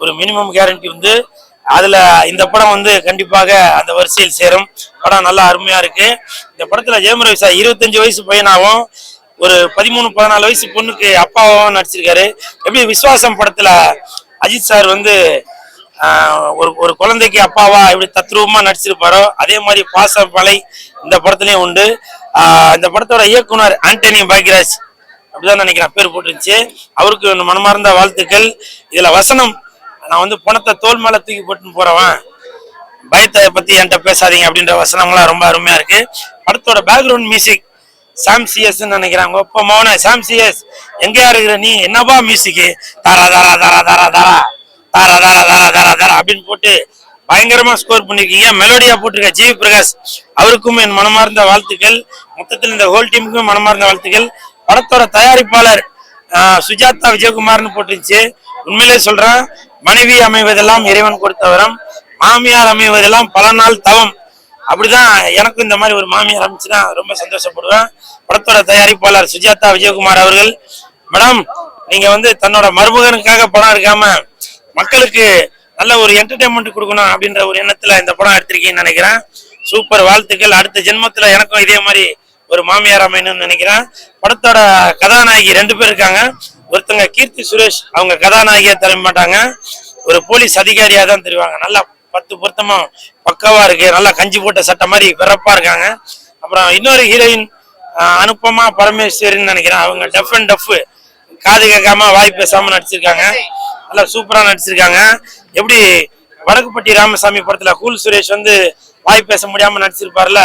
ஒரு minimum guarantee வந்து அதுல இந்த படம் வந்து கண்டிப்பாக அந்த வரிசையில் சேரும். படம் நல்லா அருமையா இருக்கு. இந்த படத்துல ஜெயம் ரவி சார் 25 வயசு பையனாகவும் ஒரு 13-14 வயசு பொண்ணுக்கு அப்பாவும் நடிச்சிருக்காரு. எப்படி விஸ்வாசம் படத்துல அஜித் சார் வந்து ஒரு குழந்தைக்கு அப்பாவா எப்படி தத்ரூபமா நடிச்சிருப்பாரோ அதே மாதிரி பாசமலை இந்த படத்துலயும் உண்டு. இந்த படத்தோட இயக்குனர் ஆண்டனி பாக்யராஜ் அப்படிதான் நினைக்கிறேன் பேர் போட்டுருந்துச்சு. அவருக்கு மனமார்ந்த வாழ்த்துக்கள். இதுல வசனம், நான் வந்து பணத்தை தோல் மேல தூக்கி போட்டுன்னு போறவன், பயத்தை பத்தி என்கிட்ட பேசாதீங்க அப்படின்ற வசனம்லாம் ரொம்ப அருமையா இருக்கு. படத்தோட பேக்ரவுண்ட் மியூசிக் சாம் சிஎஸ் நினைக்கிறாங்க. ஒப்ப மௌன சாம் சிஎஸ் எங்கேயா இருக்கிற நீ, என்னப்பா மியூசிக்கு, தாரா தாரா தாரா தாரா தாரா தாரா தாரா தாரா தாரா தாரா அப்படின்னு போட்டு பயங்கரமா ஸ்கோர் பண்ணிருக்கீங்க. மெலோடியா போட்டிருக்க ஜி பிரகாஷ் அவருக்கும் என் மனமார்ந்த வாழ்த்துக்கள். மொத்தத்தில் இந்த ஹோல் டீமுக்கும் மனமார்ந்த வாழ்த்துக்கள். படத்தோட தயாரிப்பாளர் சுஜாதா விஜயகுமார்னு போட்டுருந்துச்சு. உண்மையிலே சொல்றேன், மனைவி அமைவதெல்லாம் இறைவன் கொடுத்த வரம், மாமியார் அமைவதெல்லாம் பல நாள் தவம். அப்படிதான் எனக்கும் இந்த மாதிரி ஒரு மாமியார் அமைச்சுன்னா ரொம்ப சந்தோஷப்படுவேன். படத்தோட தயாரிப்பாளர் சுஜாதா விஜயகுமார் அவர்கள், மேடம் நீங்க வந்து தன்னோட மருமகனுக்காக படம் எடுக்காம மக்களுக்கு நல்ல ஒரு என்டர்டைன்மெண்ட் கொடுக்கணும் அப்படின்ற ஒரு எண்ணத்துல இந்த படம் எடுத்திருக்கீங்கன்னு நினைக்கிறேன். சூப்பர், வாழ்த்துக்கள். அடுத்த ஜென்மத்துல எனக்கும் இதே மாதிரி ஒரு மாமியார் அமையணும்னு நினைக்கிறேன். படத்தோட கதாநாயகி 2 பேர் இருக்காங்க. ஒருத்தங்க கீர்த்தி சுரேஷ், அவங்க கதாநாயகியா தர மாட்டாங்க, ஒரு போலீஸ் அதிகாரியா தான் தெரிவாங்க. நல்லா 10 பொருத்தமா பக்காவா இருக்கு. நல்லா கஞ்சி போட்ட சட்டை மாதிரி வெறப்பா இருக்காங்க. அப்புறம் இன்னொரு ஹீரோயின் அனுப்பமா பரமேஸ்வரின்னு நினைக்கிறேன். அவங்க டஃப் அண்ட் டஃப், காது கேட்காம வாய் பேசாம நடிச்சிருக்காங்க. நல்லா சூப்பரா நடிச்சிருக்காங்க. எப்படி வடக்குப்பட்டி ராமசாமி படத்துல கூல் சுரேஷ் வந்து வாய் பேச முடியாம நடிச்சிருப்பாருல,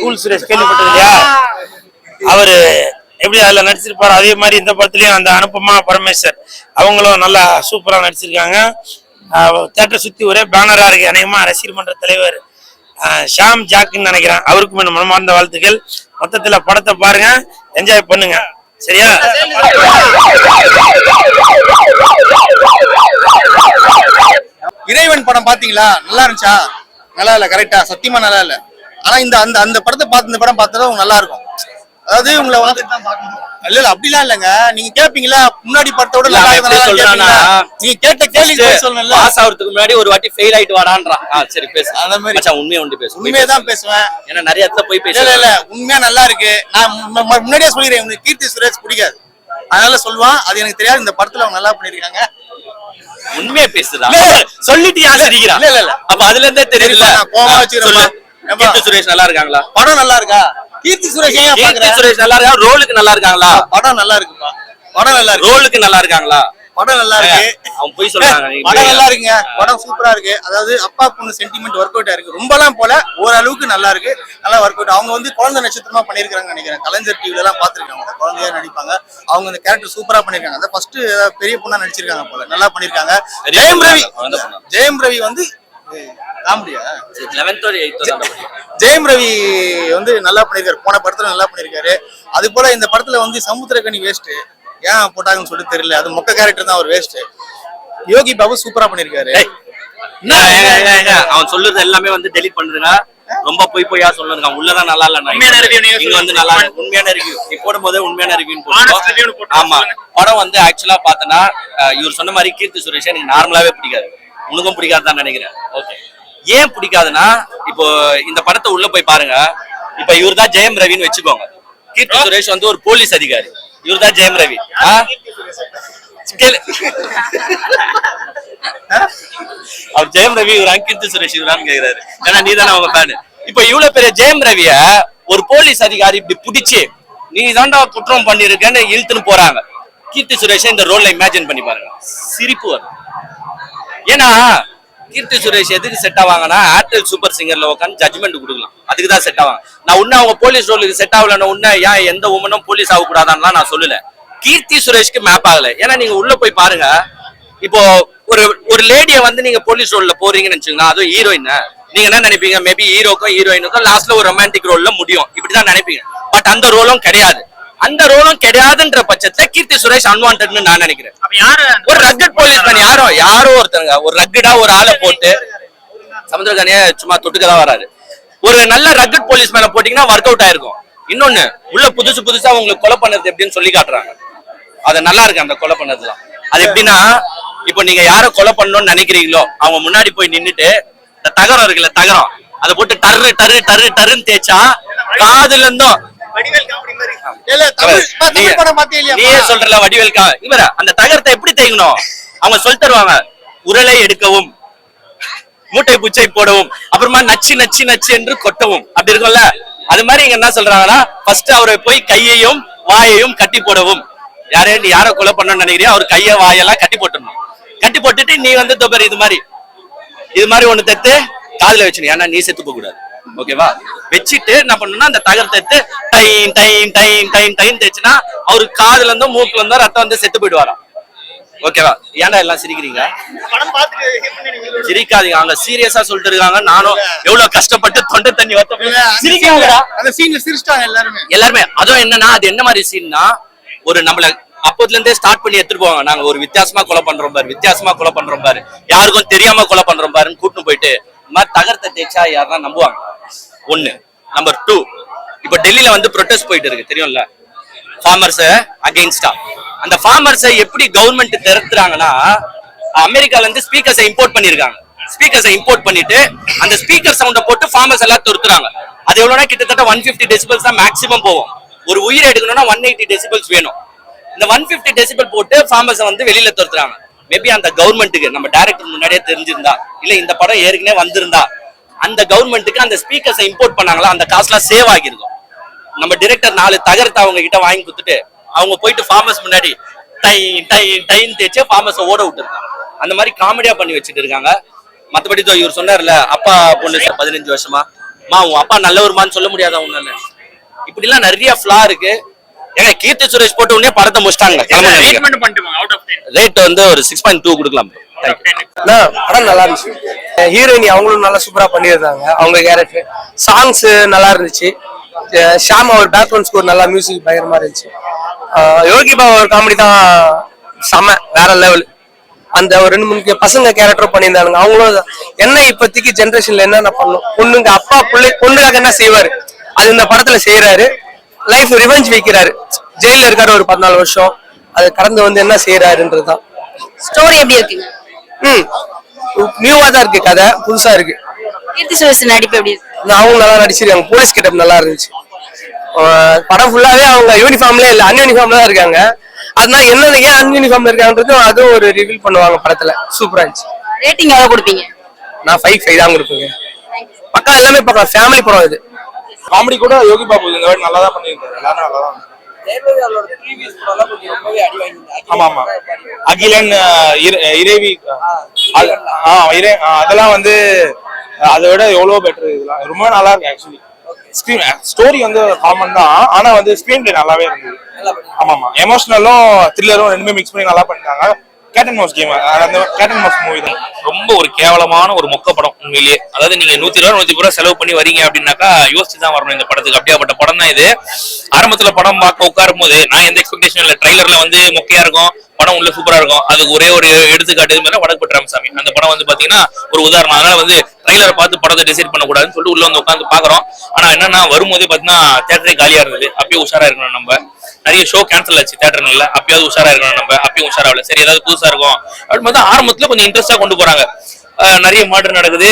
கூல் சுரேஷ் கேள்விப்பட்டது இல்லையா, அவரு எப்படி அதுல நடிச்சிருப்பாரு அதே மாதிரி இந்த படத்துலயும் அந்த அனுப்பமா பரமேஸ்வர் அவங்களும் நல்லா சூப்பரா நடிச்சிருக்காங்க. தேட்டர் சுத்தி ஒரே பேனரா இருக்கு. அநேகமா ரசிகர் மன்ற தலைவர் ஷாம் ஜாக்குன்னு நினைக்கிறேன். அவருக்கும் என்ன மனமார்ந்த வாழ்த்துக்கள். மொத்தத்துல படத்தை பாருங்க, என்ஜாய் பண்ணுங்க. சரியா? இறைவன் படம் பாத்தீங்களா? நல்லா இருந்துச்சா? நல்லா இல்ல, கரெக்டா, சத்தியமா நல்லா இல்ல. ஆனா இந்த அந்த அந்த படத்தை பார்த்து இந்த படம் பார்த்தா நல்லா இருக்கும். அதாவது உங்களை வந்து இல்ல அப்படிலாம் இல்லங்க, நீங்க கேப்பீங்களா முன்னாடி படத்தோட நீங்க கேட்ட கேள்வி சொல்லணும்ல. பாஸ் ஆகிறதுக்கு முன்னாடி ஒரு வாட்டி ஃபெயில் ஆயிட்டு வாடான்றான். சரி பேசு, அந்த மாதிரி மச்சான் உண்மையா ஒன்று பேசு. உண்மையதான் பேசுவேன், ஏன்னா நிறைய இடத்துல போய் பேச. இல்ல உண்மையா நல்லா இருக்கு. நான் முன்னாடியே சொல்லிடுறேன், உங்களுக்கு கீர்த்தி சுரேஷ் பிடிக்காது, அதனால சொல்லுவான். அது எனக்கு தெரியாது. இந்த படத்துல அவங்க நல்லா பண்ணிருக்காங்க. உண்மையா பேசுதா சொல்லிட்டு யார் சிரிக்கிறான்? இல்ல இல்ல, அப்ப அதுல இருந்தே தெரியல. கோவமா வச்சுக்கிறேன். கீர்த்தி சுரேஷ் நல்லா இருக்காங்களா? படம் நல்லா இருக்கா? கீர்த்தி சுரேஷ் ஏன் பாக்குறேன்? கீர்த்தி சுரேஷ் நல்லா இருக்கா? ரோலுக்கு நல்லா இருக்காங்களா? படம் நல்லா இருக்குப்பா, படம் நல்லா இருக்கு. ரோலுக்கு நல்லா இருக்காங்களா? படம் நல்லா இருக்கு. அவன் போய் சொல்றாங்க. படம் நல்லா இருக்குங்க, படம் சூப்பரா இருக்கு. அதாவது அப்பா பொண்ணு சென்டிமெண்ட் ஒர்க் அவுட் ஆயிருக்கு. ரொம்பலாம் போல, ஓரளவுக்கு நல்லா இருக்கு, நல்லா ஒர்க் அவுட். அவங்க வந்து குழந்தை நட்சத்திரமா பண்ணிருக்காங்கன்னு நினைக்கிறேன். கலைஞர் டிவில எல்லாம் பாத்துருக்காங்க, குழந்தையா நடிப்பாங்க. அவங்க அந்த கேரக்டர் சூப்பரா பண்ணிருக்காங்க. அந்த ஃபர்ஸ்ட் பெரிய பொண்ணா நடிச்சிருக்காங்க போல, நல்லா பண்ணிருக்காங்க. ஜெயம் ரவி வந்து காமெடியா 11th or 8th Jayam Ravi வந்து நல்லா பண்ணிருக்காரு. போன படத்துல நல்லா பண்ணிருக்காரு. அது போல இந்த படத்துல வந்து சமுத்திரக்கனி வேஸ்ட், ஏன் போட்டாங்கன்னு சொல்லிட்டு தெரியல. அது மொக்க கேரக்டர் தான், ஒரு வேஸ்ட். யோகி பாபு சூப்பரா பண்ணிருக்காரு. அவன் சொல்றது எல்லாமே வந்து டெலிட் பண்றீங்க. ரொம்ப பொய்யா சொல்லுங்க. உள்ளதான் நல்லா இல்ல, இங்க வந்து நல்லா உண்மையான ரிவ்யூ நீ போடும்போது உண்மையான ரிவ்யூ போட்டு. ஆமா, படம் வந்து ஆக்சுவலா பாத்தனா இவர் சொன்ன மாதிரி கீர்த்தி சுரேஷ் எனக்கு நார்மலாவே பிடிக்காது, உனக்கும் பிடிக்காதுதான் நினைக்கிறேன். ஓகே, ஏன் பிடிக்காதுன்னா இப்போ இந்த படத்தை உள்ள போய் பாருங்க. இப்ப இவர் தான் ஜெயம் ரவின்னு வச்சுக்கோங்க. கீர்த்தி சுரேஷ் வந்து ஒரு போலீஸ் அதிகாரி, இவர் தான் ஜெயம் ரவி. அவர் ஜெயம் ரவி இவரா கீர்த்தி சுரேஷ் இவரான்னு கேக்குறாரு. ஏன்னா நீ தானே அவங்க ஃபேனு. இப்ப இவ்வளவு பெரிய ஜெயம் ரவிய ஒரு போலீஸ் அதிகாரி இப்படி பிடிச்சு நீ தாண்டா குற்றம் பண்ணிருக்கேன்னு இழுத்துன்னு போறாங்க. கீர்த்தி சுரேஷ் இந்த ரோல்ல இமேஜின் பண்ணி பாருங்க, சிரிப்பு வரும். ஏன்னா கீர்த்தி சுரேஷ் எதுக்கு செட் ஆவாங்கன்னா ஏர்டெல் சூப்பர் சிங்கர்ல உட்காந்து ஜட்மெண்ட் கொடுக்கலாம், அதுக்கு தான் செட் ஆவாங்க. நான் உன்ன அவங்க போலீஸ் ரோலுக்கு செட் ஆகலன்னு உன்ன ஏன் எந்த உமனும் போலீஸ் ஆக கூடாதான்லாம் நான் சொல்லல. கீர்த்தி சுரேஷ்க்கு மேப் ஆகல. ஏன்னா நீங்க உள்ள போய் பாருங்க, இப்போ ஒரு லேடியை வந்து நீங்க போலீஸ் ரோல்ல போறீங்கன்னு நினைச்சீங்கன்னா, அதுவும் ஹீரோயின், நீங்க என்ன நினைப்பீங்க? மேபி ஹீரோக்கும் ஹீரோயினுக்கும் லாஸ்ட்ல ஒரு ரொமான்டிக் ரோல்ல முடியும், இப்படிதான் நினைப்பீங்க. பட் அந்த ரோலும் கிடையாது. அந்த ரோலும் கிடையாதுன்ற பட்சத்துல கீர்த்தி சுரேஷ் அன்வான்டட்னு நான் நினைக்கிறேன். ஒரு ரக்கட் போலீஸ்மேன் யாரோ ஒருத்தருங்க ஒரு ரக்கடா ஒரு ஆளை போட்டு, சமுத்திரகானியே சும்மா தொட்டுக்கதான் வராரு, ஒரு நல்ல ரக்கட் போலீஸ்மேனை போட்டீங்கன்னா ஒர்க் அவுட் ஆயிருக்கும். இன்னொன்னு உள்ள புதுசா உங்களுக்கு கொலை பண்ணது எப்படின்னு சொல்லி காட்டுறாங்க. அது நல்லா இருக்கு அந்த கொலை பண்ணதுலாம். அது எப்படின்னா இப்போ நீங்க யாரை கொலை பண்ணணும்னு நினைக்கிறீங்களோ அவங்க முன்னாடி போய் நின்னுட்டு இந்த தகரம் இருக்குல்ல தகரம் அதை போட்டு டர்ரு டர்ரு டர்ரு டர்ருன்னு தேய்ச்சா காதுல இருந்தும் நீயே சொல்றல வடிவேல்கா இவர அந்த தகரத்தை எப்படி தேய்க்கணும் அவங்க சொல்லி தருவாங்க. உரலை எடுக்கவும், மூட்டை பூச்சை போடவும், அப்புறமா நச்சு நச்சு நச்சு என்று கொட்டவும், அப்படி இருக்கும்ல. அது மாதிரி இங்க என்ன சொல்றாங்கன்னா ஃபர்ஸ்ட் அவரை போய் கையையும் வாயையும் கட்டி போடவும். நீ யாரை கொலை பண்ணணும்னு நினைக்கிறியோ அவர் கைய வாயெல்லாம் கட்டி போட்டுடணும். கட்டி போட்டுட்டு நீ வந்து தொப்பர் இது மாதிரி ஒண்ணு தத்து காதுல வச்சுக்கணும். ஏன்னா நீ செத்து போக கூடாது. ஓகேவா? வச்சுட்டு என்ன பண்ணணும்னா அந்த தகரத்தை எடுத்து டைன் டைன் டைன் டைன் டைன் தேய்ச்சுன்னா அவரு காதுல இருந்தும் மூக்குல இருந்தும் ரத்தம் வந்து செத்து போயிடுவாராம். ஓகேவா? ஏன்டா எல்லாம் சிரிக்கிறீங்க? சிரிக்காதீங்க, அவங்க சீரியஸா சொல்லிட்டு இருக்காங்க. நானும் எவ்வளவு கஷ்டப்பட்டு தொண்டை தண்ணி எல்லாருமே. அதுவும் என்னன்னா அது என்ன மாதிரி சீன்னா ஒரு நம்மள அப்போதுல இருந்தே ஸ்டார்ட் பண்ணி எடுத்துட்டு போவாங்க. நாங்க ஒரு வித்தியாசமா கொலை பண்றோம் பாரு, யாருக்கும் தெரியாம கொலை பண்றோம் பாருன்னு கூட்டிட்டு போயிட்டு இந்த மாதிரி தகரத்தை தேய்ச்சா யாருன்னா நம்புவாங்க. ஒண்ணு. நம்பர் 2, இப்ப டெல்லியில வந்து ப்ரொடெஸ்ட் போயிட்டு இருக்கு தெரியும்ல, ஃபார்மர்ஸ் அகைன்ஸ்டா. அந்த ஃபார்மர்ஸை எப்படி கவர்மெண்ட் திரட்டுறாங்கன்னா அமெரிக்கால இருந்து ஸ்பீக்கர்ஸை இம்போர்ட் பண்ணிருக்காங்க. ஸ்பீக்கர்ஸை இம்போர்ட் பண்ணிட்டு அந்த ஸ்பீக்கர் சவுண்ட போட்டு ஃபார்மர்ஸ் எல்லாம் துரத்துறாங்க. அது எவ்வளவுனா கிட்டத்தட்ட 150 டெசிபல்ஸ் தான் மேக்ஸிமம் போகும். ஒரு உயிரை எடுக்கணும்னா 180 டெசிபல்ஸ் வேணும். இந்த 150 டெசிபல் போட்டு ஃபார்மர்ஸை வந்து வெளியில துரத்துறாங்க. மேபி அந்த கவர்மெண்ட்டுக்கு நம்ம டைரக்டர் முன்னாடியே தெரிஞ்சிருந்தா, இல்ல இந்த படம் ஏற்கனவே வந்திருந்தா, அந்த கவர்மெண்ட்டுக்கு அந்த ஸ்பீக்கர்ஸை இம்போர்ட் பண்ணாங்களா அந்த காசுலாம் சேவ் ஆகிருக்கும். நம்ம டைரக்டர் 4 தகரத்தை அவங்க கிட்ட வாங்கி கொடுத்துட்டு அவங்க போயிட்டு ஃபார்மர்ஸ் முன்னாடி டைன் டைன் டைன் தேய்ச்சி ஃபார்மர்ஸை ஓட விட்டுருக்காங்க. அந்த மாதிரி காமெடியா பண்ணி வச்சுட்டு இருக்காங்க. மற்றபடி இவர் சொன்னார்ல அப்பா பொண்ணு 15 வருஷமா உன் அப்பா நல்லவருமான்னு சொல்ல முடியாத உன்னால. இப்படி எல்லாம் நிறைய ஃபிளா இருக்கு. ஏங்க கீர்த்தி சுரேஷ் போட்ட உடனே படத்தை முடிச்சிட்டாங்க. ரேட் வந்து ஒரு 6.2 கொடுக்கலாம். படம் நல்லா இருந்துச்சு. ஹீரோயினி அவங்களும் நல்லா சூப்பரா பண்ணியிருந்தாங்க. அவங்க கேரக்டர் சாங்ஸ் நல்லா இருந்துச்சு. ஷாம் அவர் பேக்ரவுண்ட் ஸ்கோர் நல்லா, மியூசிக் பயங்கரமா இருந்துச்சு. யோகி பாபா ஒரு காமெடி தான் செம வேற லெவல். அந்த ஒரு 2-3 பசங்க கேரக்டர் பண்ணியிருந்தாங்க. அவங்களும் என்ன இப்போதைக்கு ஜென்ரேஷன்ல என்னென்ன பண்ணும், பொண்ணுங்க அப்பா பொண்ணுக்காக என்ன செய்வாரு அது இந்த படத்துல செய்யறாரு. லைஃப் ரிவெஞ்ச் வைக்கிறாரு. ஜெயில இருக்காரு ஒரு 14 வருஷம், அது கடந்து வந்து என்ன செய்யறாருன்றதுதான். ஸ்டோரி எப்படி இருக்குங்க? நியூவா தான் இருக்கு, கதை புதுசா இருக்கு. கீர்த்தி சுரேஷ் நடிப்பு எப்படி இருக்கு? அவங்க நல்லா நடிச்சிருக்காங்க. போலீஸ் கெட்டப் நல்லா இருந்துச்சு. படம் ஃபுல்லாவே அவங்க யூனிஃபார்ம்ல இல்ல, அன்யூனிஃபார்ம்ல தான் இருக்காங்க. அதனால என்ன ஏன் அன்யூனிஃபார்ம்ல இருக்காங்கன்றதும் அதுவும் ஒரு ரிவீல் பண்ணுவாங்க படத்துல. சூப்பரா இருந்துச்சு. ரேட்டிங் எவ்வளவு கொடுப்பீங்க? நான் 5 தான் கொடுப்பேங்க. பக்கா எல்லாமே பக்கம் ஃபேமிலி படம் இது. காமெடி கூட யோகி பாபு இந்த வாட்டி நல்லா தான் பண்ணியிருந்தாரு. எல்லாரும் நல்லா தான். ஆமா ஆமா, அகிலன் இறைவி அதெல்லாம் வந்து அதை விட எவ்வளவு பெட்டர். இதெல்லாம் ரொம்ப நல்லா இருக்கு. ஆக்சுவலி ஸ்டோரி வந்து காமன் தான், ஆனா வந்து ஸ்கிரீன் பிளே நல்லாவே இருந்தது. ஆமா ஆமா, எமோஷனலும் த்ரில்லரும் ரெண்டுமே மிக்ஸ் பண்ணி நல்லா பண்ணிட்டாங்க. கேட் அண்ட் மவுஸ் கேம், அந்த கேட் அண்ட் மவுஸ் மூவி தான். ரொம்ப ஒரு கேவலமான ஒரு மொக்க படம் உண்மையிலேயே. அதாவது நீங்க 120-130 ரூபாய் செலவு பண்ணி வரீங்க அப்படின்னாக்கா யோசிச்சு தான் வரணும் இந்த படத்துக்கு. அப்படியாப்பட்ட படம் தான் இது. ஆரம்பத்துல படம் பார்க்க உட்காரும் போது நான் எந்த எக்ஸ்பெக்டேஷன் இல்லை. ட்ரைலர்ல வந்து மொக்கையா இருக்கும், படம் உள்ள சூப்பரா இருக்கும். அதுக்கு ஒரே ஒரு எடுத்துக்காட்டு இது மாதிரி வடக்குப்பட்டு ராமசாமி அந்த படம் வந்து பாத்தீங்கன்னா ஒரு உதாரணம். அதனால வந்து ட்ரைலரை பார்த்து படத்தை டிசைட் பண்ணக்கூடாதுன்னு சொல்லிட்டு உள்ள வந்து உட்காந்து பாக்குறோம். ஆனா என்னன்னா வரும்போதே பாத்தீங்கன்னா தியேட்டரே காலியா இருந்தது. அப்பயே உஷாரா இருக்கணும் நம்ம. நிறைய ஷோ கேன்சல் ஆச்சு தியேட்டர்ல. அப்பயாவது உஷாரா இருக்கணும் நம்ம. அப்பயும் உஷாராகல. சரி ஏதாவது புதுசா இருக்கும் அப்படின்னு பார்த்தா ஆரம்பத்துல கொஞ்சம் இன்ட்ரெஸ்டா கொண்டு போறாங்க. நிறைய மர்டர் நடக்குது,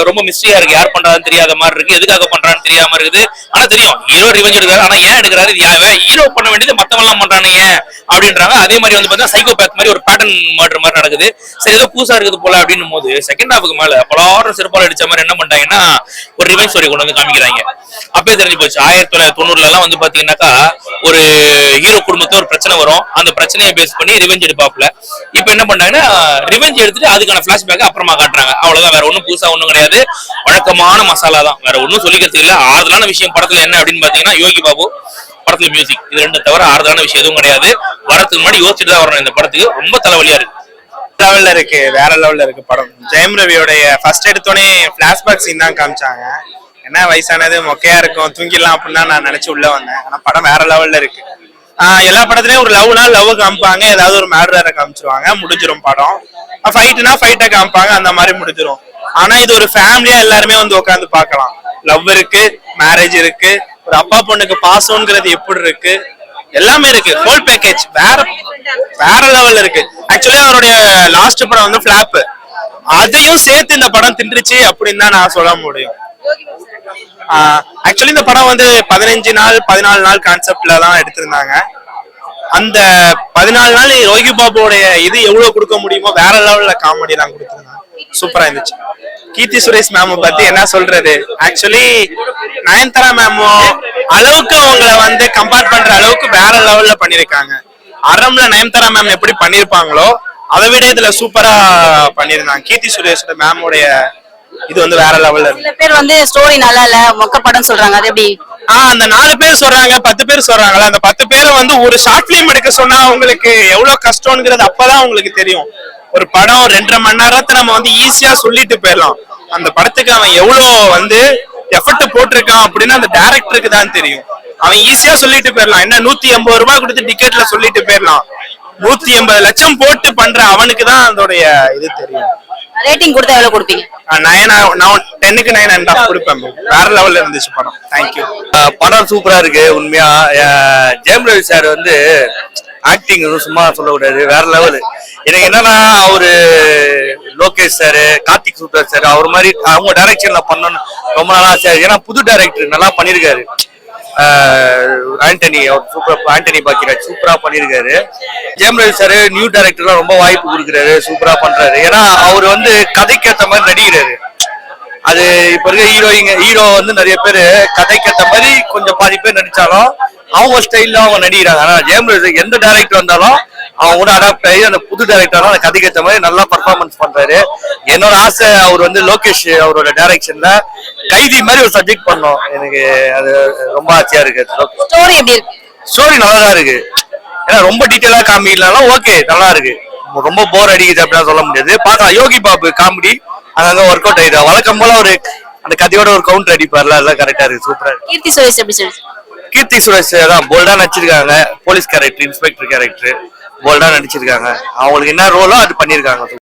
ரொம்ப மிஸ்ட்ரியா இருக்கு, யார் பண்றான்னு தெரியாத மாதிரி இருக்கு, எதுக்காக பண்றான்னு தெரியாம இருக்குது. ஆனா தெரியும் ஹீரோ ரிவெஞ்ச் எடுக்கிறாரு, ஆனா ஏன் எடுக்கிறாரு, ஹீரோ பண்ண வேண்டியது மத்தவங்க எல்லாம் பண்றானுங்க அப்படின்றாங்க. அதே மாதிரி வந்து பாத்தீங்கன்னா சைக்கோபேத் மாதிரி ஒரு பேட்டர்ன் மர்டர் மாதிரி நடக்குது. சரி ஏதோ புதுசா இருக்குது போல அப்படின்னும் போது செகண்ட் ஹாஃபுக்கு மேல பலாரும் சிறப்பாக அடிச்ச மாதிரி என்ன பண்ணிட்டாங்கன்னா ஒரு ரிவெஞ்ச் ஸ்டோரி கொண்டு வந்து காமிக்கிறாங்க. அப்பயே தெரிஞ்சு போச்சு. 1990 எல்லாம் வந்து பாத்தீங்கன்னாக்கா ஒரு ஹீரோ குடும்பத்துல ஒரு பிரச்சனை வரும், அந்த பிரச்சனையை பேஸ் பண்ணி ரிவெஞ்ச் எடுப்பாப்ல. இப்ப என்ன பண்ணாங்கன்னா ரிவெஞ்ச் எடுத்துட்டு அதுக்கான பிளாஷ்பேக் அப்புறமா காட்டுறாங்க. அவ்வளவுதான், வேற ஒண்ணும் புதுசா ஒண்ணும் கிடையாது. வழக்கமான மசாலா தான், வேற ஒன்னும் சொல்லிக்கிறதுக்கு இல்ல. ஆறுதலான விஷயம் படத்துல என்ன அப்படின்னு பாத்தீங்கன்னா யோகி பாபு படத்துல மியூசிக், இது ரெண்டு தவிர ஆறுதலான விஷயம் எதுவும் கிடையாது. வரதுக்கு முன்னாடி யோசிச்சுட்டு தான் வரணும் இந்த படத்துக்கு. ரொம்ப தலைவலியா இருக்கு. லெவல்ல இருக்கு, வேற லெவல்ல இருக்கு படம். ஜெயம் ரவியோடைய ஃபர்ஸ்ட் எடுத்தோடனே பிளாஷ்பேக் சீன் தான் காமிச்சாங்க. என்ன வயசானது மொக்கையா இருக்கும், தூங்கிடலாம் அப்படின்னு நான் நினைச்சு உள்ள வந்தேன். ஆனா படம் வேற லெவல்ல இருக்கு. எல்லா படத்துலயும் ஒரு லவ் காமிப்பாங்க, ஏதாவது ஒரு மேட்ரரை காமிச்சிருவாங்க, முடிஞ்சிரும் படம். ஃபைட்னா ஃபைட்டை காமிப்பாங்க, அந்த மாதிரி முடிஞ்சிரும். ஆனா இது ஒரு ஃபேமிலியா எல்லாருமே வந்து உட்காந்து பார்க்கலாம். லவ் இருக்கு, மேரேஜ் இருக்கு, ஒரு அப்பா பொண்ணுக்கு பாசம்ங்கிறது எப்படி இருக்கு, எல்லாமே இருக்கு. ஹோல் பேக்கேஜ் வேற லெவல்ல இருக்கு. ஆக்சுவலி அவருடைய லாஸ்ட் ஃபர்ஸ்ட் படம் வந்து ஃபிளாப், அதையும் சேர்த்து இந்த படம் தின்றுச்சு அப்படின்னு தான் நான் சொல்ல முடியும். ஆக்சுவலி இந்த படம் வந்து 15 நாள் 14 நாள் கான்செப்ட்ல தான் எடுத்திருந்தாங்க. அந்த 14 நாள் யோகி பாபுவோடைய இது எவ்வளவு கொடுக்க முடியுமோ வேற லெவல்ல காமெடி எல்லாம் கொடுத்திருந்தாங்க. சூப்பரா இருந்துச்சு. கீர்த்தி சுரேஷ் மேம் பத்தி என்ன சொல்றது, ஆக்சுவலி நயன்தாரா மேமும் அளவுக்கு அவங்கள வந்து கம்பேர் பண்ற அளவுக்கு வேற லெவல்ல பண்ணிருக்காங்க. அறம்ல நயன்தாரா மேம் எப்படி பண்ணிருப்பாங்களோ அதை விட இதுல சூப்பரா பண்ணிருந்தாங்க. கீர்த்தி சுரேஷோட மேமோடைய இது வந்து வேற லெவல்ல இருக்கு. சில பேர் வந்து ஸ்டோரி நல்லா இல்ல மொக்க படம் சொல்றாங்க, அது எப்படி? அந்த 4 பேர் சொல்றாங்க, 10 பேர் சொல்றாங்கல்ல, அந்த 10 பேரை வந்து ஒரு ஷார்ட் பிலிம் எடுக்க சொன்னா அவங்களுக்கு எவ்வளவு கஷ்டம்ங்கிறது அப்பதான் உங்களுக்கு தெரியும். ஒரு படம் 2.5 மணி நேரத்தை நம்ம வந்து ஈஸியா சொல்லிட்டு போயிடலாம். அந்த படத்துக்கு அவன் எவ்வளவு வந்து எஃபர்ட் போட்டிருக்கான் அப்படின்னு அந்த டைரக்டருக்கு தான் தெரியும். அவன் ஈஸியா சொல்லிட்டு போயிடலாம். என்ன 180 ரூபாய் கொடுத்து டிக்கெட்ல சொல்லிட்டு போயிடலாம். 180 லட்சம் போட்டு பண்ற அவனுக்கு தான் அதோடைய இது தெரியும். ரேட்டிங் கொடுத்தா எவ்வளவு கொடுப்பீங்க? 10க்கு 9.5 கொடுப்பேன். வேற லெவல்ல இருந்துச்சு படம். தேங்க்யூ. படம் சூப்பரா இருக்கு. உண்மையா ஜெயம் ரவி சார் வந்து ஆக்டிங் சும்மா சொல்லக்கூடாது, வேற லெவல். எனக்கு என்னன்னா அவரு Lokesh sir, Karthik super sir அவர் மாதிரி அவங்க டைரக்ஷன்ல பண்ணணும்னு ரொம்ப நாளா சார். ஏன்னா புது டைரக்டர் நல்லா பண்ணிருக்காரு. ஆண்டனி ஆண்டனி பாக்கிராஜ் சூப்பரா பண்ணிருக்காரு. ஜெயம் ரவி சார் நியூ டைரக்டர்லாம் ரொம்ப வாய்ப்பு கொடுக்குறாரு, சூப்பரா பண்றாரு. ஏன்னா அவர் வந்து கதைக்கு ஏற்ற மாதிரி நடிக்கிறாரு. அது இப்ப இருக்க ஹீரோ வந்து நிறைய பேர் கதைக்கு ஏற்ற மாதிரி கொஞ்சம் பாதி பேர் நடிச்சாலும் அவங்க ஸ்டைல்ல அவங்க நடிக்கிறாங்க. ஆனா ஜெயம் ரவி எந்த டைரக்டர் வந்தாலும் அவங்க கூட அடாப்ட் ஆகி அந்த புது டைரக்டர் அந்த கதைக்கு ஏற்ற மாதிரி நல்லா பர்ஃபார்மன்ஸ் பண்றாரு. என்னோட ஆசை அவர் வந்து லோகேஷ் அவரோட டைரக்ஷன்ல கைதி மாதிரி ஒரு சப்ஜெக்ட் பண்ணோம். எனக்கு அது ரொம்ப ஆசையா இருக்கு. ஸ்டோரி எப்படி இருக்கு? ஸ்டோரி நல்லா தான் இருக்கு. ஏன்னா ரொம்ப டீட்டெயிலா காமிக்கலனாலும் ஓகே நல்லா இருக்கு. ரொம்ப போர் அடிக்குது அப்படின்னு சொல்ல முடியாது. பார்க்கலாம். யோகி பாபு காமெடி அங்கங்க ஒர்க் அவுட் ஆயிடுது. வழக்கம் போல ஒரு அந்த கதையோட ஒரு கவுண்டர் அடிப்பார்ல, அதெல்லாம் கரெக்டா இருக்கு. சூப்பரா இருக்கு. கீர்த்தி சுரேஷ் எப்படி சொல்லு? கீர்த்தி சுரேஷ் தான் போல்டா நடிச்சிருக்காங்க. போலீஸ் கேரக்டர், இன்ஸ்பெக்டர் கேரக்டர் போல்டா நடிச்சிருக்காங்க. அவங்களுக்கு என்ன ரோலோ அது பண்ணிருக்காங்க.